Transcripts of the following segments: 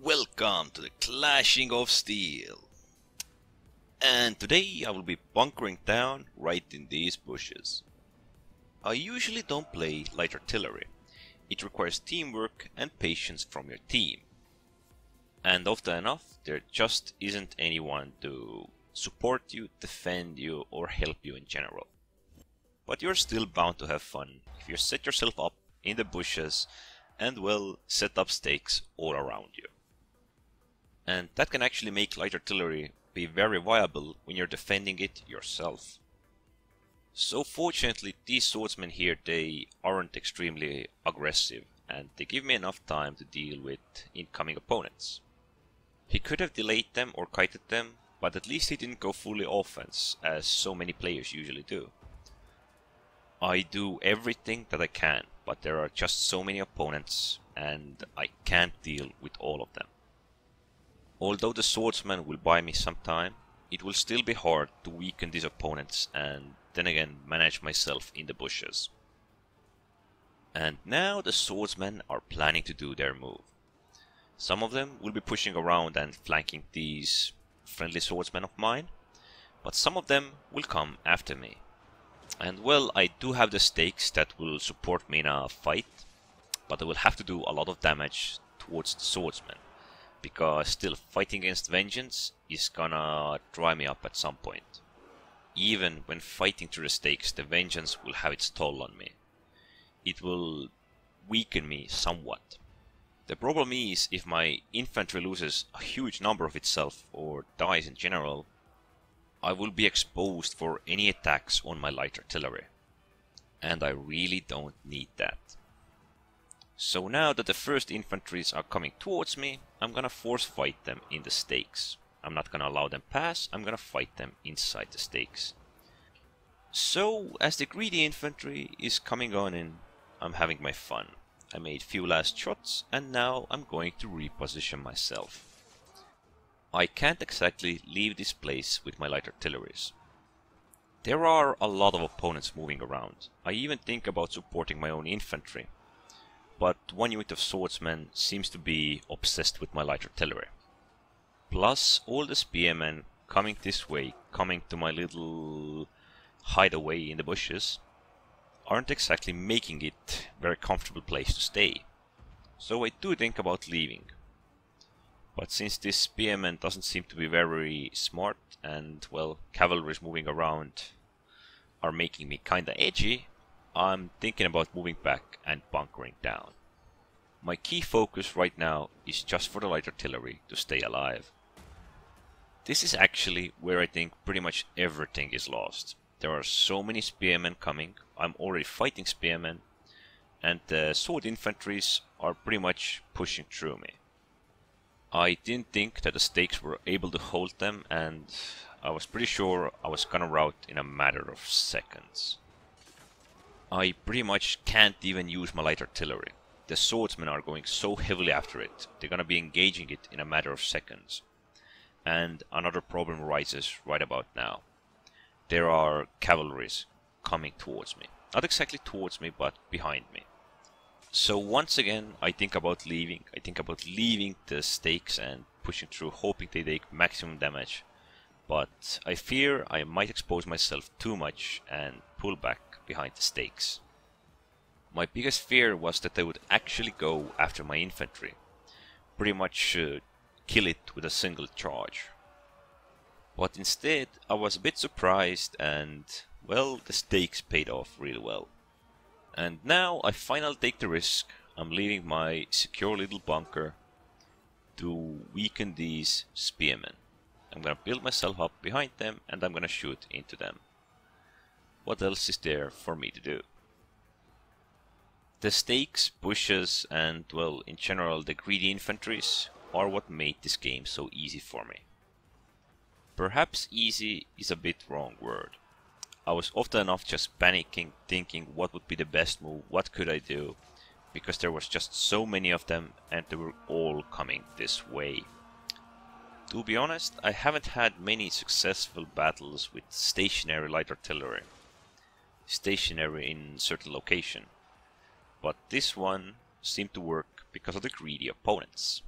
Welcome to the Clashing of Steel. And today I will be bunkering down right in these bushes. I usually don't play light artillery. It requires teamwork and patience from your team. And often enough, there just isn't anyone to support you, defend you, or help you in general. But you're still bound to have fun if you set yourself up in the bushes and well set up stakes all around you. And that can actually make light artillery be very viable when you're defending it yourself. So fortunately these swordsmen here, they aren't extremely aggressive and they give me enough time to deal with incoming opponents. He could have delayed them or kited them, but at least he didn't go fully offense as so many players usually do. I do everything that I can, but there are just so many opponents and I can't deal with all of them. Although the swordsman will buy me some time, it will still be hard to weaken these opponents and then again manage myself in the bushes. And now the swordsmen are planning to do their move. Some of them will be pushing around and flanking these friendly swordsmen of mine, but some of them will come after me. And well, I do have the stakes that will support me in a fight, but I will have to do a lot of damage towards the swordsmen, because still fighting against vengeance is gonna dry me up at some point. Even when fighting through the stakes, the vengeance will have its toll on me. It will weaken me somewhat. The problem is, if my infantry loses a huge number of itself, or dies in general, I will be exposed for any attacks on my light artillery. And I really don't need that. So now that the first infantries are coming towards me, I'm gonna force fight them in the stakes. I'm not gonna allow them pass, I'm gonna fight them inside the stakes. So, as the greedy infantry is coming on in, I'm having my fun. I made few last shots, and now I'm going to reposition myself. I can't exactly leave this place with my light artilleries. There are a lot of opponents moving around. I even think about supporting my own infantry. But one unit of swordsmen seems to be obsessed with my light artillery. Plus all the spearmen coming this way, coming to my little hideaway in the bushes, aren't exactly making it a very comfortable place to stay. So I do think about leaving. But since this spearman doesn't seem to be very smart and well, cavalry moving around are making me kinda edgy, I'm thinking about moving back and bunkering down. My key focus right now is just for the light artillery to stay alive. This is actually where I think pretty much everything is lost. There are so many spearmen coming, I'm already fighting spearmen, and the sword infantries are pretty much pushing through me. I didn't think that the stakes were able to hold them, and I was pretty sure I was gonna rout in a matter of seconds. I pretty much can't even use my light artillery. The swordsmen are going so heavily after it, they're gonna be engaging it in a matter of seconds. And another problem arises right about now. There are cavalries coming towards me. Not exactly towards me, but behind me. So once again, I think about leaving. I think about leaving the stakes and pushing through, hoping they take maximum damage. But I fear I might expose myself too much and pull back behind the stakes. My biggest fear was that they would actually go after my infantry. Pretty much kill it with a single charge. But instead, I was a bit surprised and, well, the stakes paid off really well. And now I finally take the risk. I'm leaving my secure little bunker to weaken these spearmen. I'm gonna build myself up behind them and I'm gonna shoot into them. What else is there for me to do? The stakes, bushes, and well, in general the greedy infantries are what made this game so easy for me. Perhaps easy is a bit wrong word. I was often enough just panicking, thinking what would be the best move, what could I do, because there was just so many of them and they were all coming this way. To be honest, I haven't had many successful battles with stationary light artillery. Stationary in certain location. But this one seemed to work because of the greedy opponents.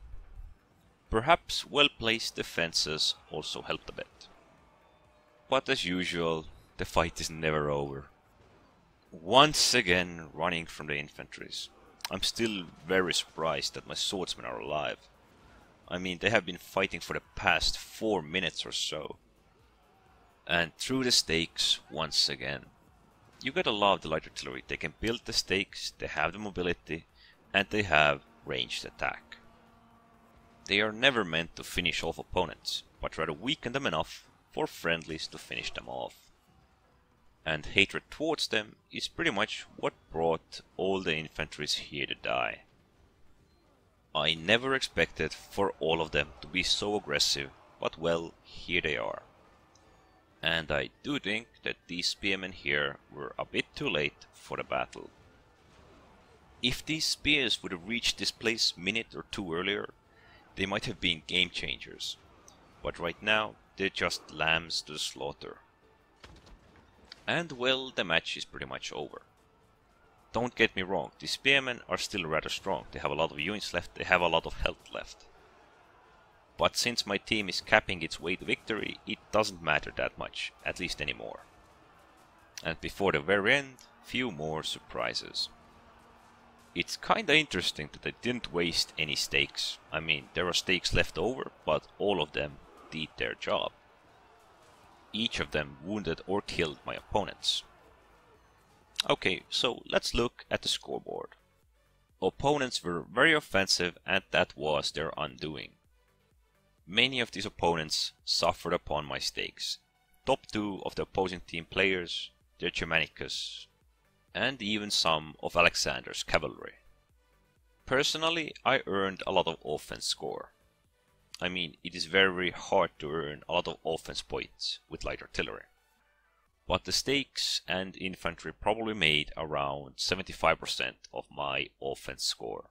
Perhaps well-placed defenses also helped a bit. But as usual, the fight is never over. Once again running from the infantries. I'm still very surprised that my swordsmen are alive. I mean, they have been fighting for the past 4 minutes or so. And through the stakes once again. You gotta love the light artillery. They can build the stakes, they have the mobility, and they have ranged attack. They are never meant to finish off opponents, but rather weaken them enough for friendlies to finish them off. And hatred towards them is pretty much what brought all the infantries here to die. I never expected for all of them to be so aggressive, but well, here they are. And I do think that these spearmen here were a bit too late for the battle. If these spears would have reached this place a minute or two earlier, they might have been game changers. But right now, they're just lambs to the slaughter. And well, the match is pretty much over. Don't get me wrong, the spearmen are still rather strong. They have a lot of units left, they have a lot of health left. But since my team is capping its way to victory, it doesn't matter that much, at least anymore. And before the very end, few more surprises. It's kinda interesting that I didn't waste any stakes. I mean, there are stakes left over, but all of them did their job. Each of them wounded or killed my opponents. Okay, so let's look at the scoreboard. Opponents were very offensive and that was their undoing. Many of these opponents suffered upon my stakes. Top 2 of the opposing team players, their Germanicus, and even some of Alexander's cavalry. Personally, I earned a lot of offense score. I mean, it is very hard to earn a lot of offense points with light artillery. But the stakes and infantry probably made around 75% of my offense score.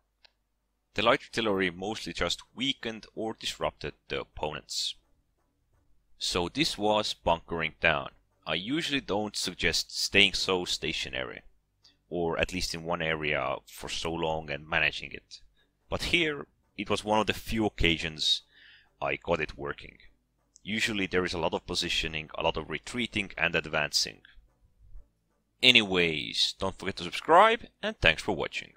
The light artillery mostly just weakened or disrupted the opponents. So this was bunkering down. I usually don't suggest staying so stationary, or at least in one area for so long and managing it. But here, it was one of the few occasions I got it working. Usually there is a lot of positioning, a lot of retreating and advancing. Anyways, don't forget to subscribe and thanks for watching.